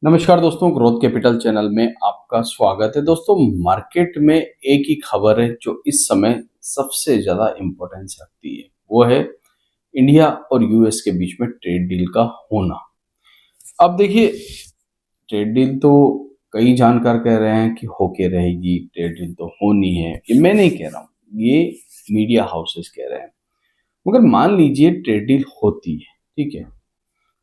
नमस्कार दोस्तों, growth capital channel में आपका स्वागत है। दोस्तों, मार्केट में एक ही खबर है जो इस समय सबसे ज़्यादा इम्पोर्टेंस रखती है, वो है इंडिया और यूएस के बीच में ट्रेड डील का होना। अब देखिए, ट्रेड डील तो कई जानकार कह रहे हैं कि होके रहेगी, ट्रेड डील तो होनी है। ये मैं नहीं कह रहा हूँ, ये मीडिया हाउसेस कह रहे हैं। मगर मान लीजिए ट्रेड डील होती है, ठीक है,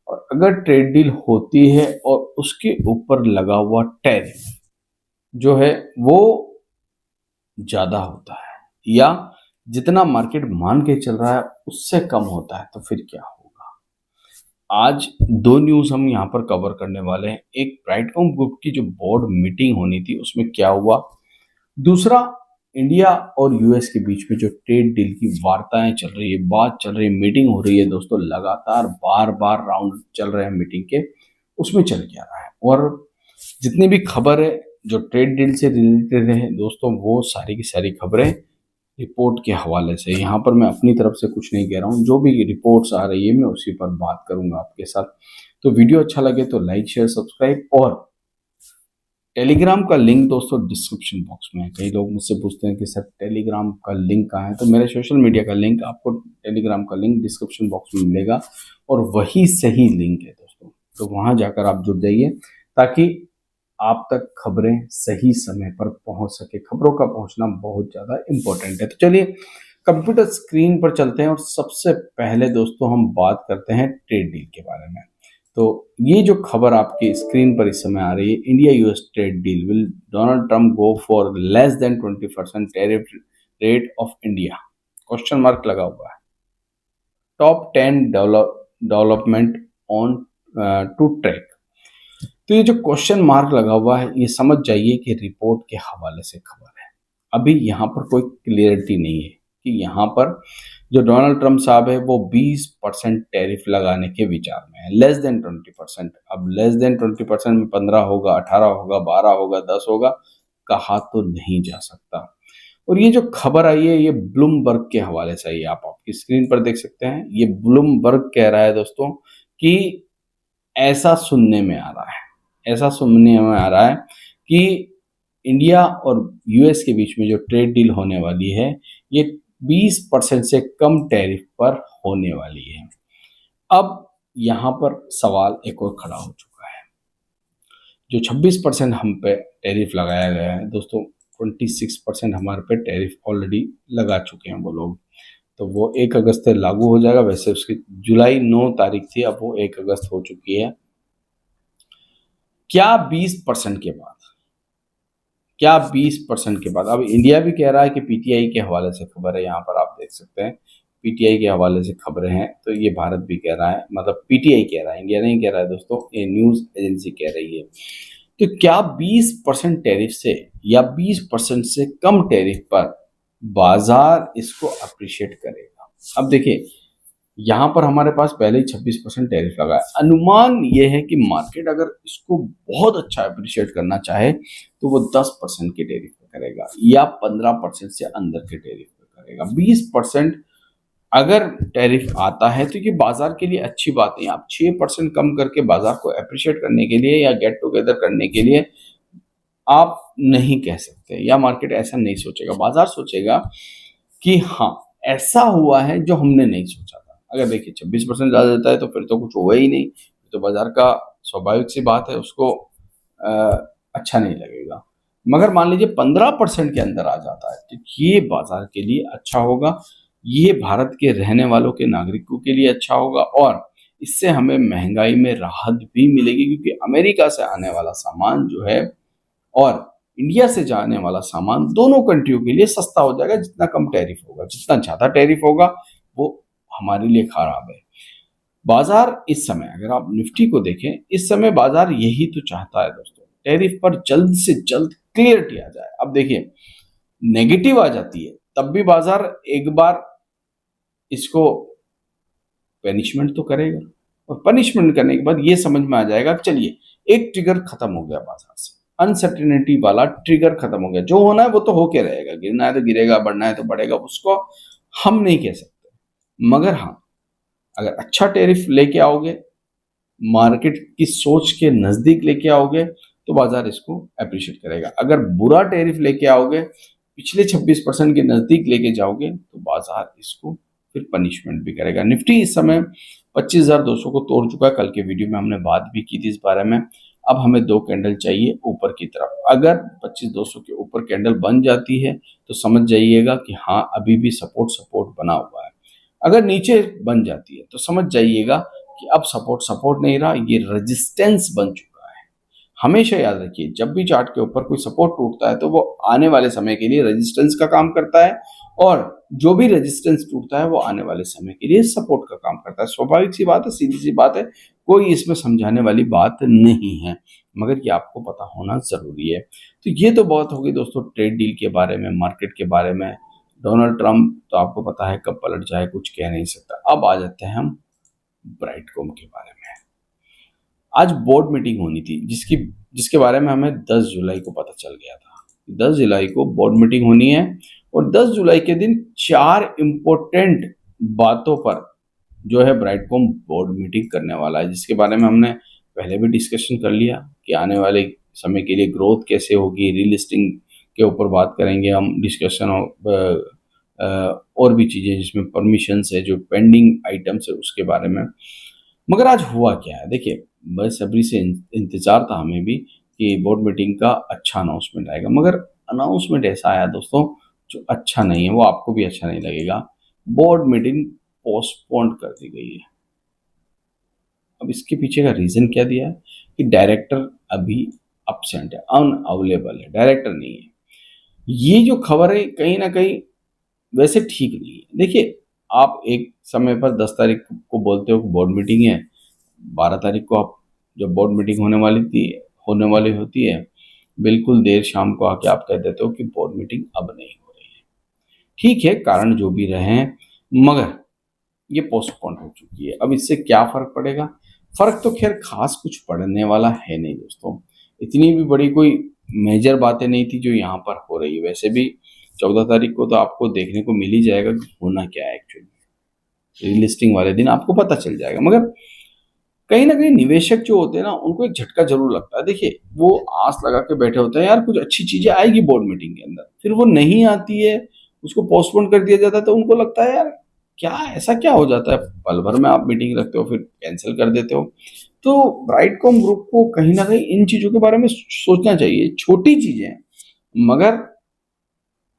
और अगर ट्रेड डील होती है और उसके ऊपर लगा हुआ टैरिफ जो है वो ज़्यादा होता है या जितना मार्केट मान के चल रहा है उससे कम होता है, तो फिर क्या होगा? आज दो न्यूज़ हम यहाँ पर कवर करने वाले हैं। एक ब्राइटकॉम ग्रुप की जो बोर्ड मीटिंग होनी थी उसमें क्या हुआ, दूसरा इंडिया और यूएस के बीच में जो ट्रेड डील की वार्ताएं चल रही है, बात चल रही है, मीटिंग हो रही है। दोस्तों, लगातार बार बार राउंड चल रहे हैं मीटिंग के, उसमें चल क्या रहा है और जितनी भी खबर है जो ट्रेड डील से रिलेटेड है दोस्तों, वो सारी की सारी खबरें रिपोर्ट के हवाले से। यहाँ पर मैं अपनी तरफ से कुछ नहीं कह रहा हूँ, जो भी रिपोर्ट्स आ रही है मैं उसी पर बात करूंगा आपके साथ। तो वीडियो अच्छा लगे तो लाइक शेयर सब्सक्राइब, और टेलीग्राम का लिंक दोस्तों डिस्क्रिप्शन बॉक्स में है। कई लोग मुझसे पूछते हैं कि सर टेलीग्राम का लिंक कहाँ है, तो मेरे सोशल मीडिया का लिंक आपको, टेलीग्राम का लिंक डिस्क्रिप्शन बॉक्स में मिलेगा और वही सही लिंक है दोस्तों। तो वहाँ जाकर आप जुड़ जाइए ताकि आप तक खबरें सही समय पर पहुंच सके। खबरों का पहुंचना बहुत ज़्यादा इम्पोर्टेंट है। तो चलिए कंप्यूटर स्क्रीन पर चलते हैं और सबसे पहले दोस्तों हम बात करते हैं ट्रेड डील के बारे में। तो ये जो खबर आपकी स्क्रीन पर इस समय आ रही है, India US trade deal, will Donald Trump go for less than 20% tariff rate of India, question mark लगा हुआ है। Top 10 development on to track. तो ये जो क्वेश्चन मार्क लगा हुआ है, ये समझ जाइए कि रिपोर्ट के हवाले से खबर है। अभी यहाँ पर कोई क्लियरिटी नहीं है कि यहाँ पर जो डोनाल्ड ट्रम्प साहब है वो 20% टैरिफ लगाने के विचार में है, लेस देन 20%। अब लेस देन 20% में 15 होगा, 18 होगा, 12 होगा, 10 होगा, कहा तो नहीं जा सकता। और ये जो खबर आई है ये ब्लूमबर्ग के हवाले से आई है, आप आपकी स्क्रीन पर देख सकते हैं। ये ब्लूमबर्ग कह रहा है दोस्तों कि ऐसा सुनने में आ रहा है, ऐसा सुनने में आ रहा है कि इंडिया और यूएस के बीच में जो ट्रेड डील होने वाली है ये 20% से कम टैरिफ पर होने वाली है। अब यहाँ पर सवाल एक और खड़ा हो चुका है। जो 26% हम पे टैरिफ लगाया गया है दोस्तों, 26% हमारे पे टैरिफ ऑलरेडी लगा चुके हैं वो लोग। तो वो 1 अगस्त से लागू हो जाएगा। वैसे उसकी जुलाई 9 तारीख थी, अब वो 1 अगस्त हो चुकी है। क्या 20% के बाद, क्या 20% के बाद? अब इंडिया भी कह रहा है कि पीटीआई के हवाले से खबर है, यहाँ पर आप देख सकते हैं पीटीआई के हवाले से खबरें हैं। तो ये भारत भी कह रहा है, मतलब पीटीआई कह रहा है, इंडिया नहीं कह रहा है दोस्तों, ये न्यूज एजेंसी कह रही है। तो क्या 20% टैरिफ से या 20% से कम टैरिफ पर बाजार इसको अप्रिशिएट करेगा? अब देखिए, यहाँ पर हमारे पास पहले ही 26% टैरिफ लगा है। अनुमान ये है कि मार्केट अगर इसको बहुत अच्छा अप्रिशिएट करना चाहे तो वो 10% के टैरिफ पे करेगा या 15% से अंदर के टैरिफ पे करेगा। 20% अगर टैरिफ आता है तो ये बाजार के लिए अच्छी बात नहीं। आप 6% कम करके बाजार को अप्रिशिएट करने के लिए या गेट टुगेदर करने के लिए आप नहीं कह सकते, या मार्केट ऐसा नहीं सोचेगा। बाजार सोचेगा कि हाँ, ऐसा हुआ है जो हमने नहीं सोचा था। अगर देखिए 26% ज़्यादा देता है तो फिर तो कुछ हुआ ही नहीं, तो बाजार का स्वाभाविक सी बात है उसको अ, अच्छा नहीं लगेगा। मगर मान लीजिए 15% के अंदर आ जाता है तो ये बाजार के लिए अच्छा होगा, ये भारत के रहने वालों के नागरिकों के लिए अच्छा होगा, और इससे हमें महंगाई में राहत भी मिलेगी, क्योंकि अमेरिका से आने वाला सामान जो है और इंडिया से जाने वाला सामान दोनों कंट्रियों के लिए सस्ता हो जाएगा। जितना कम टैरिफ होगा, जितना ज़्यादा टैरिफ होगा वो हमारे लिए खराब है। बाजार इस समय, अगर आप निफ्टी को देखें, इस समय बाजार यही तो चाहता है दोस्तों, टैरिफ पर जल्द से जल्द क्लियरिटी आ जाए। अब देखिए, नेगेटिव आ जाती है तब भी बाजार एक बार इसको पनिशमेंट तो करेगा, और पनिशमेंट करने के बाद ये समझ में आ जाएगा चलिए एक ट्रिगर खत्म हो गया बाजार से, अनसर्टेनिटी वाला ट्रिगर खत्म हो गया। जो होना है वो तो होके रहेगा, गिरना है तो गिरेगा, बढ़ना है तो बढ़ेगा, उसको हम नहीं कह सकते। मगर हाँ, अगर अच्छा टैरिफ लेके आओगे मार्केट की सोच के नजदीक लेके आओगे तो बाजार इसको अप्रिशिएट करेगा। अगर बुरा टैरिफ लेके आओगे, पिछले 26% के नजदीक लेके जाओगे तो बाजार इसको फिर पनिशमेंट भी करेगा। निफ्टी इस समय 25,200 को तोड़ चुका है। कल के वीडियो में हमने बात भी की थी इस बारे में। अब हमें 2 कैंडल चाहिए ऊपर की तरफ। अगर 25,200 के ऊपर कैंडल बन जाती है तो समझ जाइएगा कि हाँ अभी भी सपोर्ट बना हुआ है। अगर नीचे बन जाती है तो समझ जाइएगा कि अब सपोर्ट नहीं रहा, ये रेजिस्टेंस बन चुका है। हमेशा याद रखिए, जब भी चार्ट के ऊपर कोई सपोर्ट टूटता है तो वो आने वाले समय के लिए रेजिस्टेंस का काम करता है, और जो भी रेजिस्टेंस टूटता है वो आने वाले समय के लिए सपोर्ट का काम करता है। स्वाभाविक सी बात है, सीधी सी बात है, कोई इसमें समझाने वाली बात नहीं है, मगर ये आपको पता होना जरूरी है। तो ये तो बहुत होगी दोस्तों ट्रेड डील के बारे में, मार्केट के बारे में। डोनाल्ड ट्रंप तो आपको पता है कब पलट जाए कुछ कह नहीं सकता। अब आ जाते हैं हम ब्राइटकॉम के बारे में। आज बोर्ड मीटिंग होनी थी जिसके बारे में हमें 10 जुलाई को पता चल गया था। 10 जुलाई को बोर्ड मीटिंग होनी है, और 10 जुलाई के दिन 4 इंपॉर्टेंट बातों पर जो है ब्राइटकॉम बोर्ड मीटिंग करने वाला है, जिसके बारे में हमने पहले भी डिस्कशन कर लिया कि आने वाले समय के लिए ग्रोथ कैसे होगी। रीलिस्टिंग के ऊपर बात करेंगे हम, डिस्कशन और भी चीज़ें जिसमें परमिशंस है, जो पेंडिंग आइटम्स है उसके बारे में। मगर आज हुआ क्या है, देखिए बेसब्री से इंतजार था हमें भी कि बोर्ड मीटिंग का अच्छा अनाउंसमेंट आएगा, मगर अनाउंसमेंट ऐसा आया दोस्तों जो अच्छा नहीं है, वो आपको भी अच्छा नहीं लगेगा। बोर्ड मीटिंग पोस्टपोन कर दी गई है। अब इसके पीछे का रीजन क्या दिया है कि डायरेक्टर अभी अब्सेंट है, अनअवेलेबल है, डायरेक्टर नहीं है। ये जो खबर है कहीं ना कहीं वैसे ठीक नहीं है। देखिए, आप एक समय पर 10 तारीख को बोलते हो कि बोर्ड मीटिंग है, 12 तारीख को आप जब बोर्ड मीटिंग होने वाली होती है, बिल्कुल देर शाम को आके आप कह देते हो कि बोर्ड मीटिंग अब नहीं हो रही है। ठीक है, कारण जो भी रहे, मगर ये पोस्टपोन हो चुकी है। अब इससे क्या फर्क पड़ेगा? फर्क तो खैर खास कुछ पड़ने वाला है नहीं दोस्तों। इतनी भी बड़ी कोई मेजर बातें नहीं थी जो यहाँ पर हो रही है। वैसे भी 14 तारीख को तो आपको देखने को मिल ही जाएगा कि होना क्या है एक्चुअली। रीलिस्टिंग वाले दिन आपको पता चल जाएगा। मगर कहीं ना कहीं निवेशक जो होते हैं ना, उनको एक झटका जरूर लगता है। देखिए, वो आस लगा के बैठे होते हैं यार कुछ अच्छी चीजें आएगी बोर्ड मीटिंग के अंदर, फिर वो नहीं आती है, उसको पोस्टपोन कर दिया जाता है, तो उनको लगता है यार क्या ऐसा क्या हो जाता है, पल भर में आप मीटिंग रखते हो फिर कैंसिल कर देते हो। तो ब्राइटकॉम ग्रुप को कहीं ना कहीं इन चीजों के बारे में सोचना चाहिए। छोटी चीजें हैं, मगर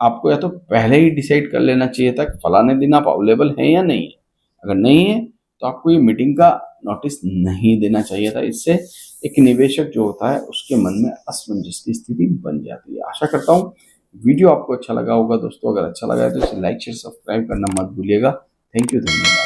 आपको या तो पहले ही डिसाइड कर लेना चाहिए था कि फलाने दिन आप अवेलेबल हैं या नहीं है। अगर नहीं है तो आपको ये मीटिंग का नोटिस नहीं देना चाहिए था। इससे एक निवेशक जो होता है उसके मन में असमंजस की स्थिति बन जाती है। आशा करता हूँ वीडियो आपको अच्छा लगा होगा दोस्तों। अगर अच्छा लगा है तो इसे लाइक शेयर सब्सक्राइब करना मत भूलिएगा। थैंक यू, धन्यवाद।